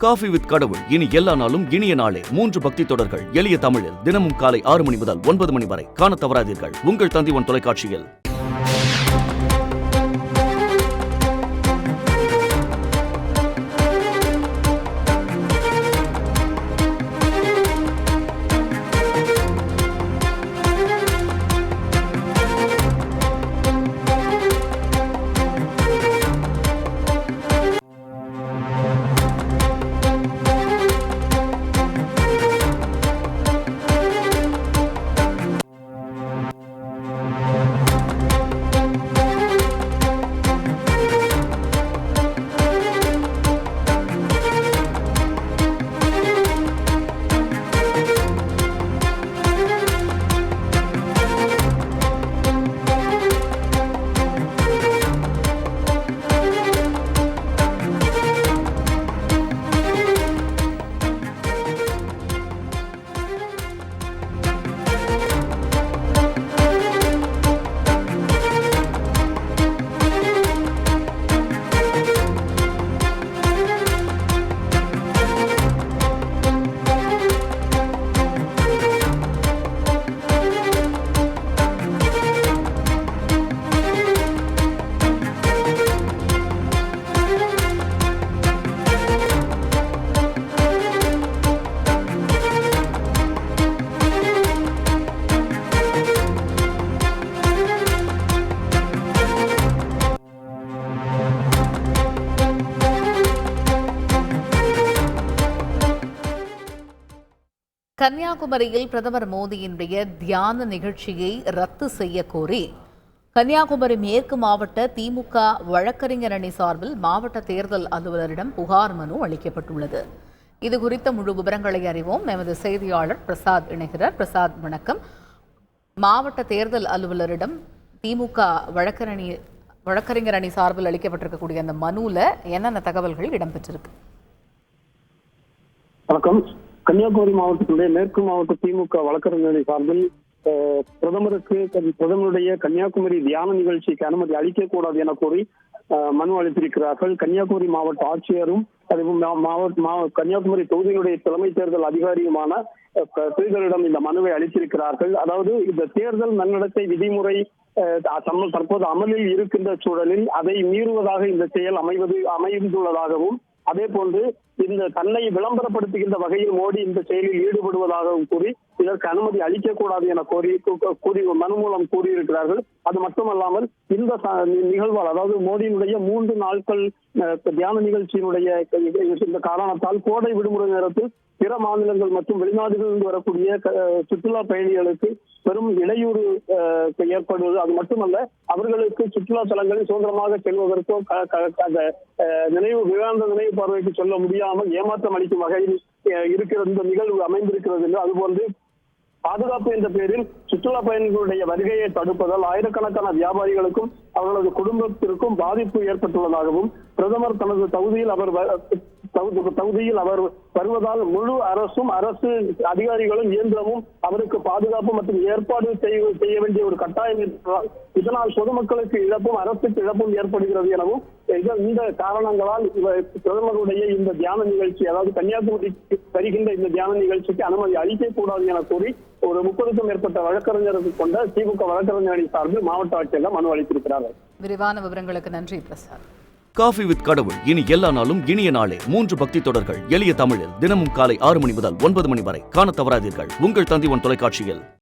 Coffee with கடவுள் இனி எல்லா நாளும் இனிய நாளே 3 பக்தி தொடர்கள் எளிய தமிழில் தினமும் காலை 6 மணி முதல் 9 மணி வரை காண தவறாதீர்கள். உங்கள் தந்திவன் தொலைக்காட்சியில். கன்னியாகுமரியில் பிரதமர் மோடியினுடைய தியான நிகழ்ச்சியை ரத்து செய்ய கோரி கன்னியாகுமரி மேற்கு மாவட்ட திமுக வழக்கறிஞர் அணி சார்பில் மாவட்ட தேர்தல் அலுவலரிடம் புகார் மனு அளிக்கப்பட்டுள்ளது. இது குறித்த முழு விவரங்களை அறிவோம். எமது செய்தியாளர் பிரசாத் இணைகிறார். பிரசாத், வணக்கம். மாவட்ட தேர்தல் அலுவலரிடம் திமுக வழக்கறிஞர் அணி சார்பில் அளிக்கப்பட்டிருக்கக்கூடிய அந்த மனுவில் என்னென்ன தகவல்கள் இடம்பெற்றிருக்கு? வணக்கம். கன்னியாகுமரி மாவட்டத்தினுடைய மேற்கு மாவட்ட திமுக வழக்கறிஞர் சார்பில் பிரதமருடைய கன்னியாகுமரி தியான நிகழ்ச்சிக்கு அனுமதி அளிக்கக்கூடாது என கோரி மனு அளித்திருக்கிறார்கள். கன்னியாகுமரி மாவட்ட ஆட்சியரும் கன்னியாகுமரி தொகுதியினுடைய தலைமை தேர்தல் அதிகாரியுமான ஸ்ரீதரிடம் இந்த மனுவை அளித்திருக்கிறார்கள். அதாவது இந்த தேர்தல் நன்னடத்தை விதிமுறை தற்போது அமலில் இருக்கின்ற சூழலில் அதை மீறுவதாக இந்த செயல் அமைந்துள்ளதாகவும், அதே போன்று இந்த தன்னை விளம்பரப்படுத்துகின்ற வகையில் மோடி இந்த செயலில் ஈடுபடுவதாகவும் கூறி இதற்கு அனுமதி அளிக்கக்கூடாது என கூறி மனு மூலம் கூறியிருக்கிறார்கள். அது மட்டுமல்லாமல் இந்த நிகழ்வால், அதாவது மோடியினுடைய 3 நாட்கள் தியான நிகழ்ச்சியினுடைய இந்த காரணத்தால் கோடை விடுமுறை நேரத்தில் பிற மாநிலங்கள் மற்றும் வெளிநாடுகளில் வரக்கூடிய சுற்றுலா பயணிகளுக்கு பெரும் இடையூறு ஏற்படுவது, அது மட்டுமல்ல அவர்களுக்கு சுற்றுலா தலங்களில் சுதந்திரமாக செல்வதற்கோ விவேகானந்த நினைவு பார்வைக்கு சொல்ல முடியாமல் ஏமாற்றம் அளிக்கும் வகையில் இருக்கிற இந்த நிகழ்வு அமைந்திருக்கிறது என்று, அதுபோன்று பாதுகாப்பு என்ற பெயரில் சுற்றுலா பயணிகளுடைய வருகையை தடுப்பதால் ஆயிரக்கணக்கான வியாபாரிகளுக்கும் அவர்களது குடும்பத்திற்கும் பாதிப்பு ஏற்பட்டுள்ளதாகவும், பிரதமர் தனது தொகுதியில் அவர் வருவதால் முழு அரசு அதிகாரிகளும் இயந்திரமும் அவருக்கு பாதுகாப்பு மற்றும் ஏற்பாடு செய்ய வேண்டிய ஒரு கட்டாயம் இருப்பதால் இதனால் பொதுமக்களுக்கு இழப்பும் அரசுக்கு இழப்பும் ஏற்படுகிறது எனவும், இந்த காரணங்களால் பிரதமருடைய இந்த தியான நிகழ்ச்சி, அதாவது கன்னியாகுமரிக்கு வருகின்ற இந்த தியான நிகழ்ச்சிக்கு அனுமதி அளிக்கக்கூடாது என கூறி ஒரு 30க்கும் மேற்பட்ட வழக்கறிஞர்கள் கொண்ட திமுக வழக்கறிஞர் அணி சார்பில் மாவட்ட ஆட்சியர் மனு அளித்திருக்கிறார்கள். விரிவான விவரங்களுக்கு நன்றி பிரசாத். காஃபி வித் கடவுள் இனி எல்லா நாளும் இனிய நாளே 3 பக்தி தொடர்கள் எளிய தமிழில் தினமும் காலை 6 மணி முதல் 9 மணி வரை காண தவறாதீர்கள். உங்கள் தந்திவன் தொலைக்காட்சியில்.